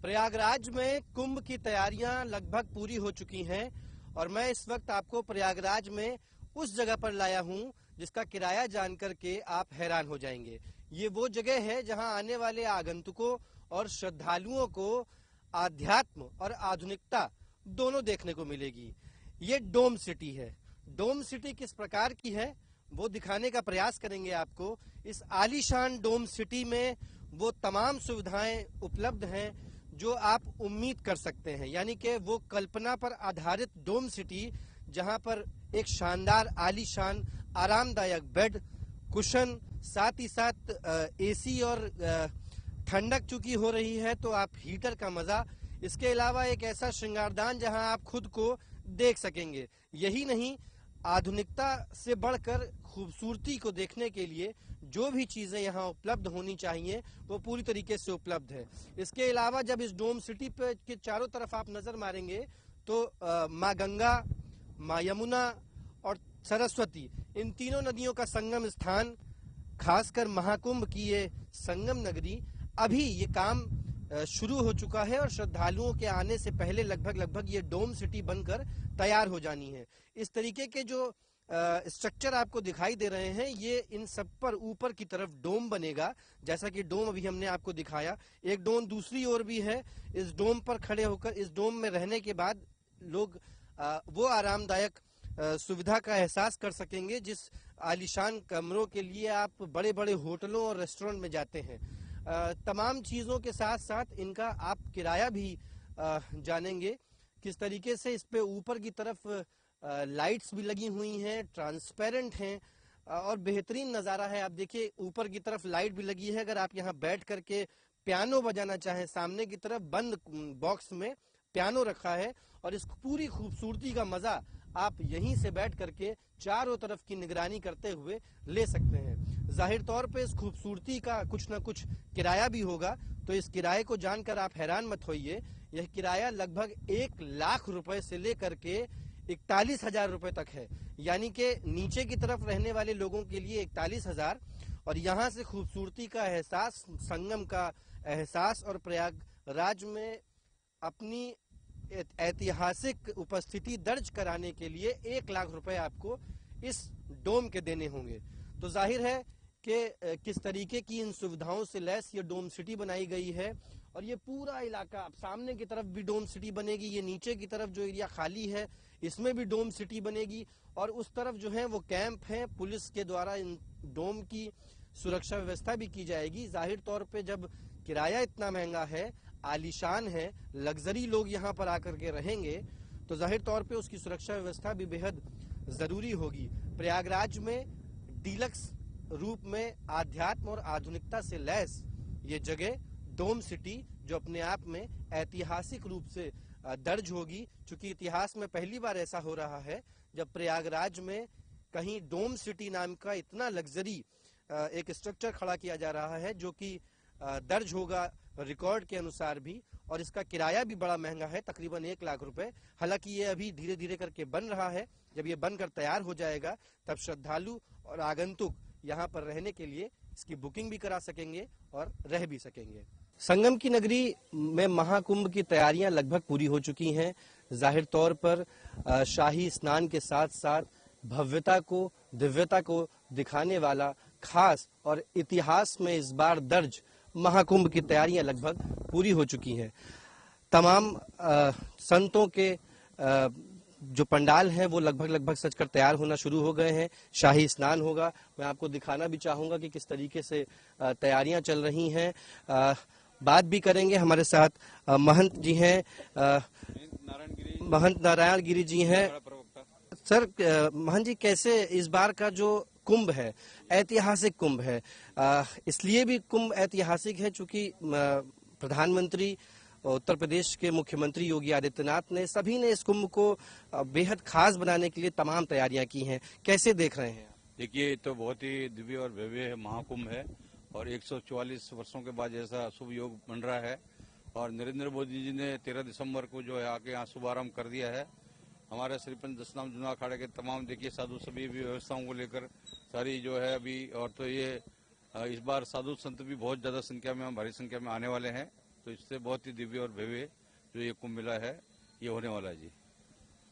प्रयागराज में कुंभ की तैयारियां लगभग पूरी हो चुकी हैं और मैं इस वक्त आपको प्रयागराज में उस जगह पर लाया हूं जिसका किराया जानकर के आप हैरान हो जाएंगे। ये वो जगह है जहां आने वाले आगंतुकों और श्रद्धालुओं को आध्यात्म और आधुनिकता दोनों देखने को मिलेगी। ये डोम सिटी है। डोम सिटी किस प्रकार की है वो दिखाने का प्रयास करेंगे आपको। इस आलीशान डोम सिटी में वो तमाम सुविधाएं उपलब्ध हैं जो आप उम्मीद कर सकते हैं, यानी कि वो कल्पना पर आधारित डोम सिटी जहां पर एक शानदार आलीशान आरामदायक बेड, कुशन, साथ ही साथ एसी और ठंडक चूंकि हो रही है तो आप हीटर का मजा, इसके अलावा एक ऐसा श्रृंगारदान जहां आप खुद को देख सकेंगे। यही नहीं, आधुनिकता से बढ़कर खूबसूरती को देखने के लिए जो भी चीजें यहाँ उपलब्ध होनी चाहिए वो पूरी तरीके से उपलब्ध है। इसके अलावा जब इस डोम सिटी पे के चारों तरफ आप नजर मारेंगे तो माँ गंगा, माँ यमुना और सरस्वती, इन तीनों नदियों का संगम स्थान, खासकर महाकुंभ की ये संगम नगरी, अभी ये काम शुरू हो चुका है और श्रद्धालुओं के आने से पहले लगभग ये डोम सिटी बनकर तैयार हो जानी है। इस तरीके के जो स्ट्रक्चर आपको दिखाई दे रहे हैं ये इन सब पर ऊपर की तरफ डोम बनेगा। जैसा कि डोम अभी हमने आपको दिखाया, एक डोम दूसरी ओर भी है। इस डोम पर खड़े होकर इस डोम में रहने के बाद लोग वो आरामदायक सुविधा का एहसास कर सकेंगे जिस आलीशान कमरों के लिए आप बड़े बड़े होटलों और रेस्टोरेंट में जाते हैं। तमाम चीजों के साथ साथ इनका आप किराया भी जानेंगे किस तरीके से। इस पे ऊपर की तरफ लाइट्स भी लगी हुई हैं, ट्रांसपेरेंट हैं और बेहतरीन नज़ारा है। आप देखिए ऊपर की तरफ लाइट भी लगी है। अगर आप यहाँ बैठ करके पियानो बजाना चाहें, सामने की तरफ बंद बॉक्स में पियानो रखा है और इस पूरी खूबसूरती का मजा आप यहीं से बैठ करके चारों तरफ की निगरानी करते हुए ले सकते हैं। जाहिर तौर पे इस खूबसूरती का कुछ ना कुछ किराया भी होगा, तो इस किराए को जानकर आप हैरान मत होइए। यह किराया लगभग 1 लाख रुपए से लेकर के 41,000 रुपए तक है, यानी कि नीचे की तरफ रहने वाले लोगों के लिए 41,000 और यहाँ से खूबसूरती का एहसास, संगम का एहसास और प्रयागराज में अपनी ऐतिहासिक उपस्थिति दर्ज कराने के लिए 1 लाख रुपए आपको इस डोम के देने होंगे। तो जाहिर है कि किस तरीके की इन सुविधाओं से लैस ये डोम सिटी बनाई गई है और ये पूरा इलाका, अब सामने की तरफ भी डोम सिटी बनेगी, ये नीचे की तरफ जो एरिया खाली है इसमें भी डोम सिटी बनेगी और उस तरफ जो है वो कैंप है, पुलिस के द्वारा इन डोम की सुरक्षा व्यवस्था भी की जाएगी। जाहिर तौर पे जब किराया इतना महंगा है, आलीशान है, लग्जरी लोग यहाँ पर आकर के रहेंगे तो जाहिर तौर पे उसकी सुरक्षा व्यवस्था भी बेहद जरूरी होगी। प्रयागराज में डीलक्स रूप में आध्यात्म और आधुनिकता से लैस ये जगह डोम सिटी, जो अपने आप में ऐतिहासिक रूप से दर्ज होगी, क्योंकि इतिहास में पहली बार ऐसा हो रहा है जब प्रयागराज में कहीं डोम सिटी नाम का इतना लग्जरी एक स्ट्रक्चर खड़ा किया जा रहा है जो कि दर्ज होगा रिकॉर्ड के अनुसार भी, और इसका किराया भी बड़ा महंगा है, तकरीबन 1 लाख रुपए। हालांकि ये अभी धीरे धीरे करके बन रहा है, जब ये बनकर तैयार हो जाएगा तब श्रद्धालु और आगंतुक यहाँ पर रहने के लिए इसकी बुकिंग भी करा सकेंगे और रह भी सकेंगे। संगम की नगरी में महाकुंभ की तैयारियां लगभग पूरी हो चुकी हैं। जाहिर तौर पर शाही स्नान के साथ साथ भव्यता को, दिव्यता को दिखाने वाला खास और इतिहास में इस बार दर्ज महाकुंभ की तैयारियां लगभग पूरी हो चुकी हैं। तमाम संतों के जो पंडाल हैं वो लगभग सजकर तैयार होना शुरू हो गए हैं। शाही स्नान होगा, मैं आपको दिखाना भी चाहूंगा कि किस तरीके से तैयारियां चल रही हैं। बात भी करेंगे, हमारे साथ महंत जी हैं, महंत नारायण गिरी जी हैं। सर, महंत जी, कैसे इस बार का जो कुंभ है, ऐतिहासिक कुंभ है, इसलिए भी कुंभ ऐतिहासिक है चूंकि प्रधानमंत्री, उत्तर प्रदेश के मुख्यमंत्री योगी आदित्यनाथ ने, सभी ने इस कुंभ को बेहद खास बनाने के लिए तमाम तैयारियां की हैं। कैसे देख रहे हैं? देखिए, ये तो बहुत ही दिव्य और भव्य महाकुंभ है और 144 वर्षों के बाद जैसा शुभ योग बन रहा है और नरेंद्र मोदी जी ने 13 दिसंबर को जो है आके यहाँ शुभारंभ कर दिया है। हमारे श्रीपंच दशनाम जुना अखाड़े के तमाम देखिए साधु सभी भी व्यवस्थाओं को लेकर सारी जो है अभी, और तो ये इस बार साधु संत भी बहुत ज्यादा संख्या में, भारी संख्या में आने वाले हैं तो इससे बहुत ही दिव्य और भव्य जो ये कुंभ मेला है ये होने वाला है जी।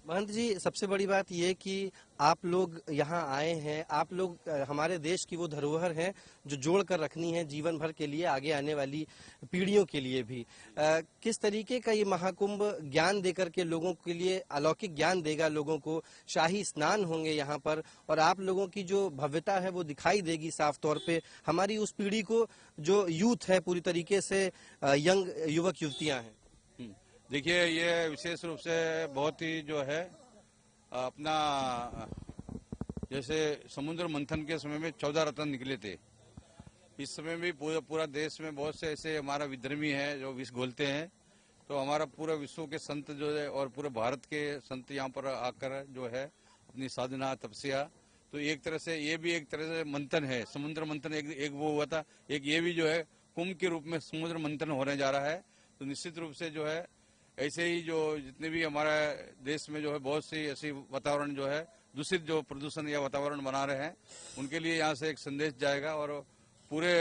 महंत जी, सबसे बड़ी बात ये कि आप लोग यहाँ आए हैं, आप लोग हमारे देश की वो धरोहर हैं जो जोड़ कर रखनी है जीवन भर के लिए, आगे आने वाली पीढ़ियों के लिए भी। किस तरीके का ये महाकुंभ ज्ञान देकर के लोगों के लिए अलौकिक ज्ञान देगा, लोगों को शाही स्नान होंगे यहाँ पर, और आप लोगों की जो भव्यता है वो दिखाई देगी साफ तौर पे हमारी उस पीढ़ी को जो यूथ है, पूरी तरीके से यंग युवक युवतियां हैं। देखिए, ये विशेष रूप से बहुत ही जो है अपना जैसे समुद्र मंथन के समय में 14 रत्न निकले थे, इस समय भी पूरा देश में बहुत से ऐसे हमारा विधर्मी है जो विष घोलते हैं। तो हमारा पूरा विश्व के संत जो है और पूरे भारत के संत यहाँ पर आकर जो है अपनी साधना तपस्या, तो एक तरह से ये भी एक तरह से मंथन है, समुद्र मंथन एक वो हुआ था, एक ये भी जो है कुंभ के रूप में समुद्र मंथन होने जा रहा है। तो निश्चित रूप से जो है ऐसे ही जो जितने भी हमारा देश में जो है बहुत सी ऐसी वातावरण जो है दूषित जो प्रदूषण या वातावरण बना रहे हैं, उनके लिए यहाँ से एक संदेश जाएगा और पूरे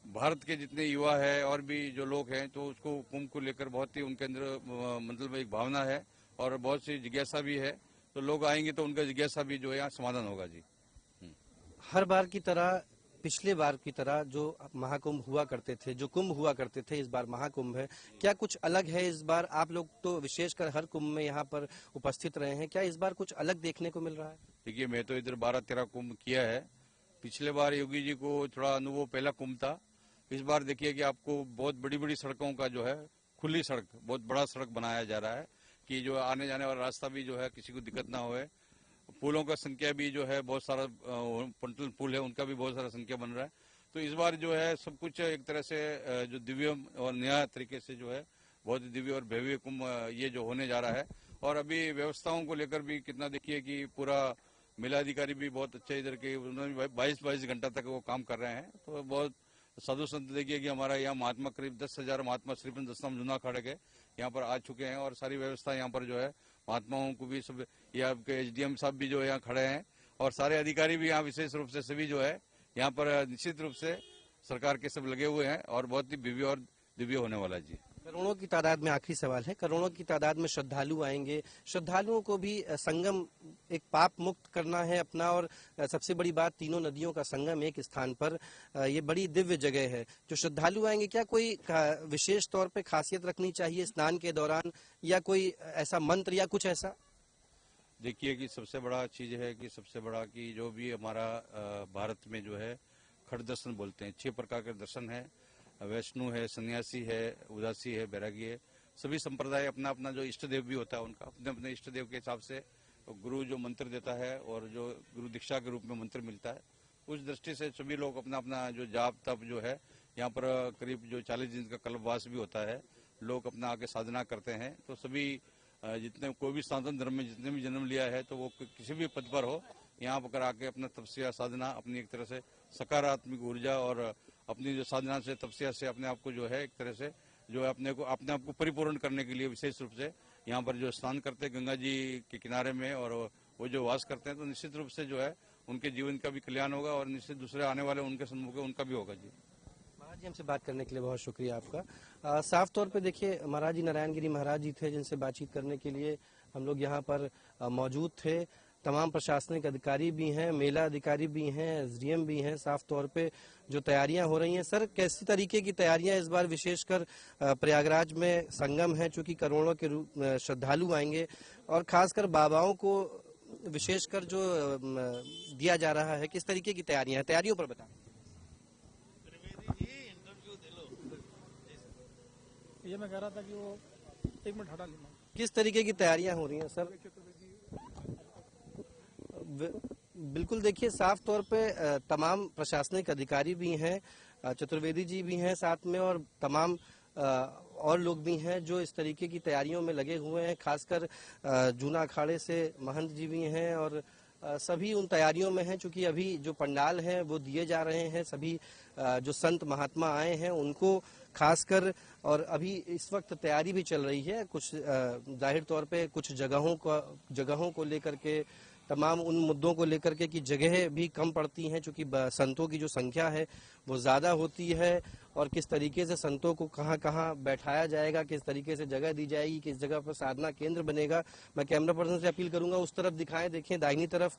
भारत के जितने युवा है और भी जो लोग हैं तो उसको कुंभ को लेकर बहुत ही उनके अंदर मतलब एक भावना है और बहुत सी जिज्ञासा भी है। तो लोग आएंगे तो उनका जिज्ञासा भी जो है यहाँ समाधान होगा जी। हर बार की तरह, पिछले बार की तरह जो महाकुंभ हुआ करते थे, जो कुंभ हुआ करते थे, इस बार महाकुंभ है, क्या कुछ अलग है इस बार? आप लोग तो विशेषकर हर कुंभ में यहाँ पर उपस्थित रहे हैं, क्या इस बार कुछ अलग देखने को मिल रहा है? देखिए, मैं तो इधर 12-13 कुंभ किया है। पिछले बार योगी जी को थोड़ा अनुभव पहला कुंभ था। इस बार देखिए कि आपको बहुत बड़ी बड़ी सड़कों का जो है खुली सड़क, बहुत बड़ा सड़क बनाया जा रहा है कि जो आने जाने वाला रास्ता भी जो है किसी को दिक्कत ना होए। पुलों का संख्या भी जो है बहुत सारा, पंटल पुल है उनका भी बहुत सारा संख्या बन रहा है। तो इस बार जो है सब कुछ एक तरह से जो दिव्य और नया तरीके से जो है बहुत दिव्य और भव्य कुंभ ये जो होने जा रहा है। और अभी व्यवस्थाओं को लेकर भी कितना देखिए कि पूरा मेलाधिकारी भी बहुत अच्छे इधर के, उन्होंने 22 घंटा तक वो काम कर रहे हैं। तो बहुत साधु संत देखिए कि हमारा यहाँ महात्मा करीब 10,000 महात्मा श्रीपन दशनाम जूना खड़े के यहाँ पर आ चुके हैं और सारी व्यवस्था यहाँ पर जो है महात्माओं को भी सब, ये आपके एसडीएम साहब भी जो है यहाँ खड़े हैं और सारे अधिकारी भी यहाँ विशेष रूप से सभी जो है यहाँ पर निश्चित रूप से सरकार के सब लगे हुए हैं और बहुत ही भव्य और दिव्य होने वाला है जी। करोड़ों की तादाद में, आखिरी सवाल है, करोड़ों की तादाद में श्रद्धालु आएंगे, श्रद्धालुओं को भी संगम, एक पाप मुक्त करना है अपना, और सबसे बड़ी बात तीनों नदियों का संगम एक स्थान पर, ये बड़ी दिव्य जगह है। जो श्रद्धालु आएंगे, क्या कोई विशेष तौर पे खासियत रखनी चाहिए स्नान के दौरान, या कोई ऐसा मंत्र या कुछ ऐसा? देखिए कि सबसे बड़ा चीज है कि सबसे बड़ा कि जो भी हमारा भारत में जो है खड़ दर्शन बोलते हैं, 6 प्रकार के दर्शन है, वैष्णु है, सन्यासी है, उदासी है, बैरागी है। सभी संप्रदाय अपना अपना जो इष्ट देव भी होता है उनका अपने अपने इष्ट देव के हिसाब से गुरु जो मंत्र देता है और जो गुरु दीक्षा के रूप में मंत्र मिलता है, उस दृष्टि से सभी लोग अपना अपना जो जाप तप जो है यहाँ पर करीब जो 40 दिन का कल्पवास भी होता है, लोग अपना आके साधना करते हैं। तो सभी जितने कोई भी सनातन धर्म में जितने भी जन्म लिया है तो वो किसी भी पद पर हो, यहाँ पर आके अपना तपस्या साधना, अपनी एक तरह से सकारात्मक ऊर्जा और अपनी जो साधना से तपस्या से अपने आप को जो है एक तरह से जो है अपने आप को परिपूर्ण करने के लिए विशेष रूप से यहाँ पर जो स्नान करते हैं गंगा जी के किनारे में और वो जो वास करते हैं, तो निश्चित रूप से जो है उनके जीवन का भी कल्याण होगा और निश्चित दूसरे आने वाले उनके सम्मुख उनका भी होगा जी। महाराज जी, हमसे बात करने के लिए बहुत शुक्रिया आपका। साफ तौर पे देखिए, महाराज जी नारायण गिरी महाराज जी थे जिनसे बातचीत करने के लिए हम लोग यहाँ पर मौजूद थे। तमाम प्रशासनिक अधिकारी भी हैं, मेला अधिकारी भी हैं, एसडीएम भी हैं। साफ तौर पे जो तैयारियां हो रही हैं, सर कैसी तरीके की तैयारियां इस बार विशेषकर प्रयागराज में संगम है, चूंकि करोड़ों के श्रद्धालु आएंगे और खासकर बाबाओं को विशेषकर जो दिया जा रहा है, किस तरीके की तैयारियां हैं, तैयारियों पर बताएं। ये मैं कह रहा था कि वो 1 मिनट हटा लेना। किस तरीके की तैयारियां हो रही हैं सर? बिल्कुल, देखिए साफ तौर पे तमाम प्रशासनिक अधिकारी भी हैं, चतुर्वेदी जी भी हैं साथ में, और तमाम और लोग भी हैं जो इस तरीके की तैयारियों में लगे हुए हैं। खासकर जूना अखाड़े से महंत जी भी हैं और सभी उन तैयारियों में हैं। चूंकि अभी जो पंडाल हैं वो दिए जा रहे हैं, सभी जो संत महात्मा आए हैं उनको खासकर, और अभी इस वक्त तैयारी भी चल रही है। कुछ जाहिर तौर पे कुछ जगहों को लेकर के तमाम उन मुद्दों को लेकर के कि जगह भी कम पड़ती हैं, चूंकि संतों की जो संख्या है वो ज़्यादा होती है, और किस तरीके से संतों को कहाँ कहाँ बैठाया जाएगा, किस तरीके से जगह दी जाएगी, किस जगह पर साधना केंद्र बनेगा। मैं कैमरा पर्सन से अपील करूंगा उस तरफ दिखाएं, देखें दाहिनी तरफ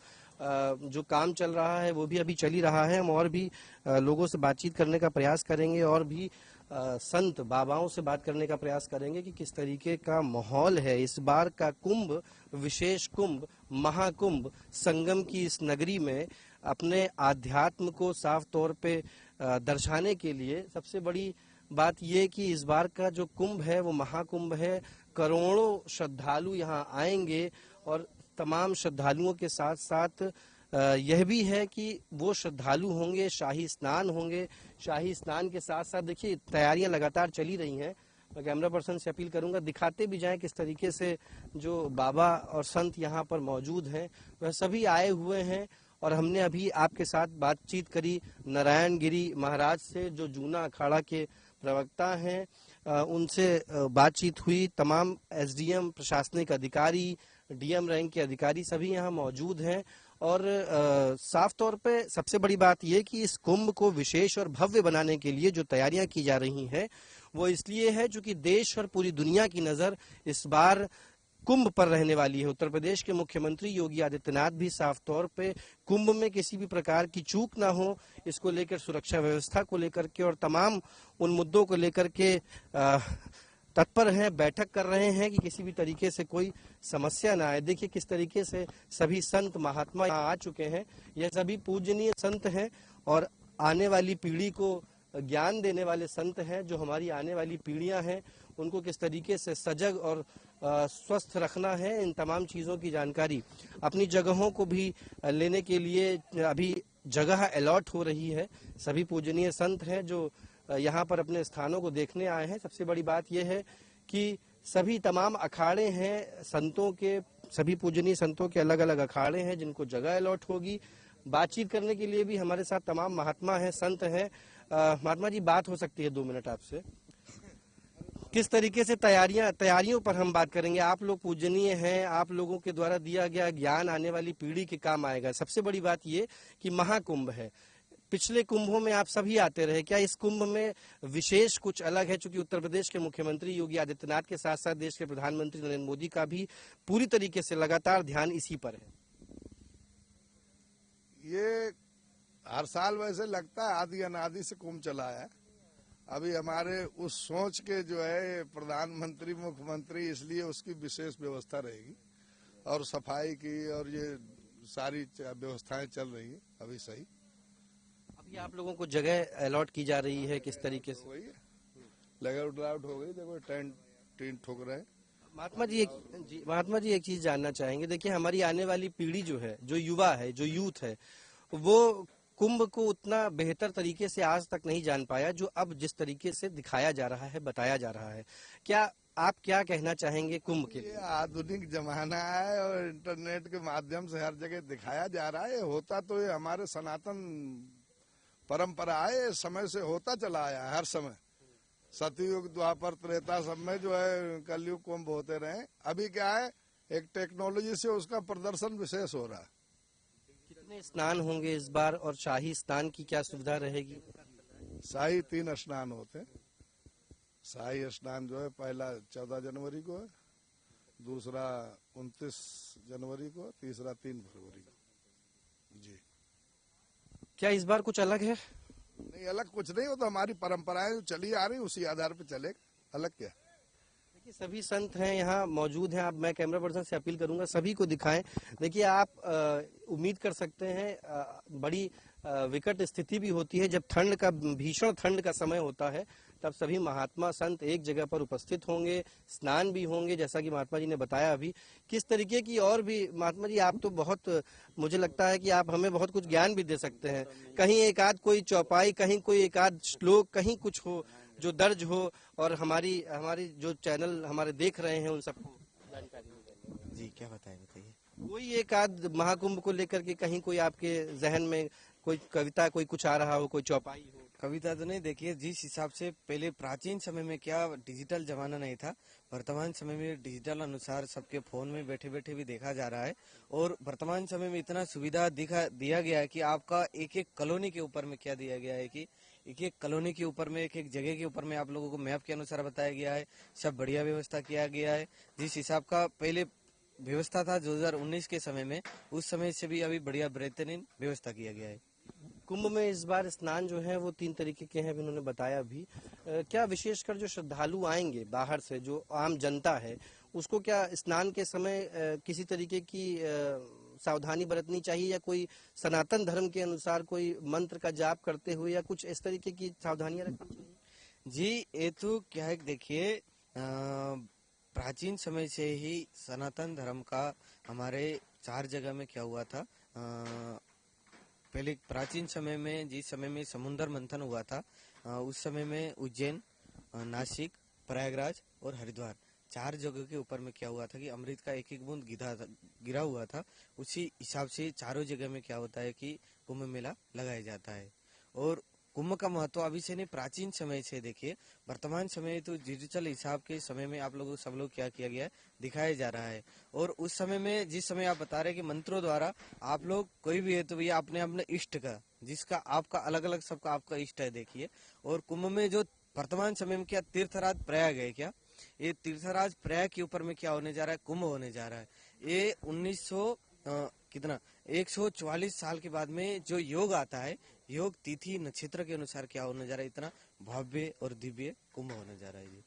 जो काम चल रहा है वो भी अभी चल ही रहा है। हम और भी लोगों से बातचीत करने का प्रयास करेंगे और भी संत बाबाओं से बात करने का प्रयास करेंगे कि किस तरीके का माहौल है इस बार का कुंभ, विशेष कुंभ, महाकुंभ संगम की इस नगरी में अपने आध्यात्म को साफ तौर पे दर्शाने के लिए। सबसे बड़ी बात यह कि इस बार का जो कुंभ है वो महाकुंभ है। करोड़ों श्रद्धालु यहाँ आएंगे और तमाम श्रद्धालुओं के साथ साथ यह भी है कि वो श्रद्धालु होंगे, शाही स्नान होंगे। शाही स्नान के साथ साथ देखिए तैयारियां लगातार चली रही हैं। मैं कैमरा पर्सन से अपील करूंगा दिखाते भी जाएं किस तरीके से जो बाबा और संत यहाँ पर मौजूद हैं वह सभी आए हुए हैं। और हमने अभी आपके साथ बातचीत करी नारायण गिरी महाराज से, जो जूना अखाड़ा के प्रवक्ता हैं। उनसे बातचीत हुई। तमाम एसडीएम, प्रशासनिक अधिकारी, डीएम रैंक के अधिकारी सभी यहाँ मौजूद हैं। और साफ तौर पे सबसे बड़ी बात यह कि इस कुंभ को विशेष और भव्य बनाने के लिए जो तैयारियां की जा रही हैं वो इसलिए है क्योंकि देश और पूरी दुनिया की नजर इस बार कुंभ पर रहने वाली है। उत्तर प्रदेश के मुख्यमंत्री योगी आदित्यनाथ भी साफ तौर पे कुंभ में किसी भी प्रकार की चूक ना हो, इसको लेकर सुरक्षा व्यवस्था को लेकर के और तमाम उन मुद्दों को लेकर के तत्पर हैं, बैठक कर रहे हैं कि किसी भी तरीके से कोई समस्या ना आए। देखिए किस तरीके से सभी संत महात्मा यहाँ आ चुके हैं। यह सभी पूजनीय संत हैं और आने वाली पीढ़ी को ज्ञान देने वाले संत हैं। जो हमारी आने वाली पीढ़ियां हैं उनको किस तरीके से सजग और स्वस्थ रखना है, इन तमाम चीज़ों की जानकारी अपनी जगहों को भी लेने के लिए अभी जगह अलॉट हो रही है। सभी पूजनीय संत हैं जो यहाँ पर अपने स्थानों को देखने आए हैं। सबसे बड़ी बात यह है कि सभी तमाम अखाड़े हैं संतों के, सभी पूजनीय संतों के अलग अलग अखाड़े हैं जिनको जगह अलॉट होगी। बातचीत करने के लिए भी हमारे साथ तमाम महात्मा हैं, संत हैं। महात्मा जी, बात हो सकती है 2 मिनट आपसे? किस तरीके से तैयारियों पर हम बात करेंगे। आप लोग पूजनीय हैं, आप लोगों के द्वारा दिया गया ज्ञान आने वाली पीढ़ी के काम आएगा। सबसे बड़ी बात ये कि महाकुंभ है, पिछले कुंभों में आप सभी आते रहे, क्या इस कुंभ में विशेष कुछ अलग है? चूंकि उत्तर प्रदेश के मुख्यमंत्री योगी आदित्यनाथ के साथ साथ देश के प्रधानमंत्री नरेंद्र मोदी का भी पूरी तरीके से लगातार ध्यान इसी पर है। ये हर साल वैसे लगता है आदि अनादि से कुंभ चला है। अभी हमारे उस सोच के जो है प्रधानमंत्री मुख्यमंत्री, इसलिए उसकी विशेष व्यवस्था रहेगी और सफाई की और ये सारी व्यवस्थाएं चल रही है अभी सही। अभी आप लोगों को जगह अलॉट की जा रही है किस तरीके से? वही लेआउट आउट हो गई, देखो टेंट ठोक रहे हैं। महात्मा जी एक चीज जानना चाहेंगे। देखिए हमारी आने वाली पीढ़ी जो है, जो युवा है, जो यूथ है, वो कुंभ को उतना बेहतर तरीके से आज तक नहीं जान पाया जो अब जिस तरीके से दिखाया जा रहा है, बताया जा रहा है। क्या आप क्या कहना चाहेंगे कुंभ के लिए? आधुनिक जमाना है और इंटरनेट के माध्यम से हर जगह दिखाया जा रहा है। होता तो ये हमारे सनातन परंपरा है, समय से होता चला आया है। हर समय सतयुग, द्वापर, त्रेता सब में जो है कलयुग कुंभ होते रहे। अभी क्या है, एक टेक्नोलॉजी से उसका प्रदर्शन विशेष हो रहा है। कितने स्नान होंगे इस बार और शाही स्नान की क्या सुविधा रहेगी? शाही 3 स्नान होते हैं। शाही स्नान जो है पहला 14 जनवरी को है, दूसरा 29 जनवरी को, तीसरा 3 फरवरी को। जी, क्या इस बार कुछ अलग है? नहीं, अलग कुछ नहीं, वो तो हमारी परंपराएं जो चली आ रही उसी आधार पे चलेगा, अलग क्या। देखिए सभी संत हैं यहाँ मौजूद हैं। आप, मैं कैमरा पर्सन से अपील करूंगा सभी को दिखाएं। देखिए आप उम्मीद कर सकते हैं बड़ी विकट स्थिति भी होती है जब ठंड का, भीषण ठंड का समय होता है, तब सभी महात्मा संत एक जगह पर उपस्थित होंगे, स्नान भी होंगे, जैसा कि महात्मा जी ने बताया। अभी किस तरीके की और भी, महात्मा जी आप तो बहुत, मुझे लगता है कि आप हमें बहुत कुछ ज्ञान भी दे सकते हैं। कहीं एक आध कोई चौपाई, कहीं कोई एक आध श्लोक, कहीं कुछ हो जो दर्ज हो और हमारी जो चैनल हमारे देख रहे हैं उन सबको जानकारी मिले। जी, क्या बताइए। कोई एक आध महाकुंभ को लेकर के कहीं कोई आपके जहन में कोई कविता, कोई कुछ आ रहा हो, कोई चौपाई हो? कविता तो नहीं, देखिए जिस हिसाब से पहले प्राचीन समय में क्या डिजिटल जमाना नहीं था, वर्तमान समय में डिजिटल अनुसार सबके फोन में बैठे बैठे भी देखा जा रहा है। और वर्तमान समय में इतना सुविधा दिया गया है कि आपका एक एक कॉलोनी के ऊपर में क्या दिया गया है कि एक एक कॉलोनी के ऊपर में एक एक जगह के ऊपर में आप लोगों को मैप के अनुसार बताया गया है। सब बढ़िया व्यवस्था किया गया है। जिस हिसाब का पहले व्यवस्था था 2019 के समय में, उस समय से भी अभी बढ़िया बेहतरीन व्यवस्था किया गया है। कुंभ में इस बार स्नान जो है वो 3 तरीके के हैं, अभी उन्होंने बताया भी। क्या विशेषकर जो श्रद्धालु आएंगे बाहर से, जो आम जनता है, उसको क्या स्नान के समय किसी तरीके की सावधानी बरतनी चाहिए, या कोई सनातन धर्म के अनुसार कोई मंत्र का जाप करते हुए या कुछ इस तरीके की सावधानियां रखनी चाहिए? जी, ये तो क्या है, देखिए प्राचीन समय से ही सनातन धर्म का हमारे 4 जगह में क्या हुआ था। पहले प्राचीन समय में, जिस समय में समुद्र मंथन हुआ था, उस समय में उज्जैन, नासिक, प्रयागराज और हरिद्वार 4 जगह के ऊपर में क्या हुआ था कि अमृत का एक एक बूंद गिरा हुआ था। उसी हिसाब से चारों जगह में क्या होता है कि कुंभ मेला लगाया जाता है। और कुंभ का महत्व अभी से नहीं, प्राचीन समय से देखिए, वर्तमान समय तो डिजिटल हिसाब के समय में आप लोगों सब लोग क्या किया गया है, दिखाया जा रहा है। और उस समय में, जिस समय आप बता रहे हैं कि मंत्रों द्वारा आप लोग कोई भी है तो भैया अपने अपने इष्ट का, जिसका आपका अलग अलग सबका आपका इष्ट है, देखिए। और कुंभ में जो वर्तमान समय में क्या तीर्थराज प्रयाग है, क्या ये तीर्थराज प्रयाग के ऊपर में क्या होने जा रहा है, कुंभ होने जा रहा है। ये 144 साल के बाद में जो योग आता है, योग तिथि नक्षत्र के अनुसार क्या होने जा रहा है, इतना भव्य और दिव्य कुंभ होने जा रहा है। जी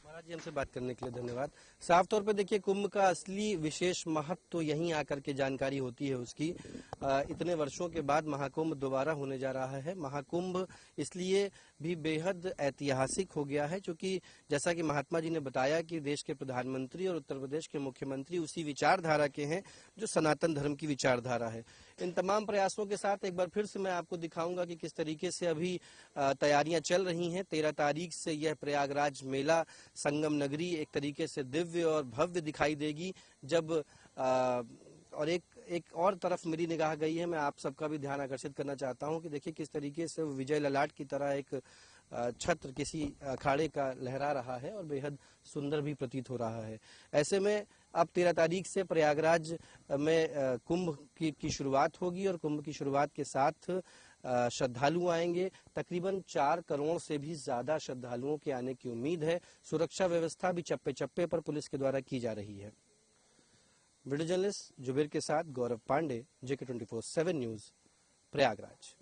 महाराज जी, हमसे बात करने के लिए धन्यवाद। साफ तौर पे देखिए, कुंभ का असली विशेष महत्व तो यहीं आकर के जानकारी होती है उसकी। इतने वर्षों के बाद महाकुंभ दोबारा होने जा रहा है। महाकुंभ इसलिए भी बेहद ऐतिहासिक हो गया है क्योंकि जैसा कि महात्मा जी ने बताया कि देश के प्रधानमंत्री और उत्तर प्रदेश के मुख्यमंत्री उसी विचारधारा के हैं जो सनातन धर्म की विचारधारा है। इन तमाम प्रयासों के साथ एक बार फिर से मैं आपको दिखाऊंगा कि किस तरीके से अभी तैयारियां चल रही हैं। 13 तारीख से यह प्रयागराज मेला, संगम नगरी एक तरीके से दिव्य और भव्य दिखाई देगी। जब और एक और तरफ मेरी निगाह गई है, मैं आप सबका भी ध्यान आकर्षित करना चाहता हूं कि देखिए किस तरीके से विजय ललाट की तरह एक छत्र किसी अखाड़े का लहरा रहा है और बेहद सुंदर भी प्रतीत हो रहा है। ऐसे में अब 13 तारीख से प्रयागराज में कुंभ की शुरुआत होगी और कुंभ की शुरुआत के साथ श्रद्धालु आएंगे। तकरीबन 4 करोड़ से भी ज्यादा श्रद्धालुओं के आने की उम्मीद है। सुरक्षा व्यवस्था भी चप्पे चप्पे पर पुलिस के द्वारा की जा रही है। वीडियो जर्नलिस्ट जुबेर के साथ गौरव पांडे, JK24/7 न्यूज, प्रयागराज।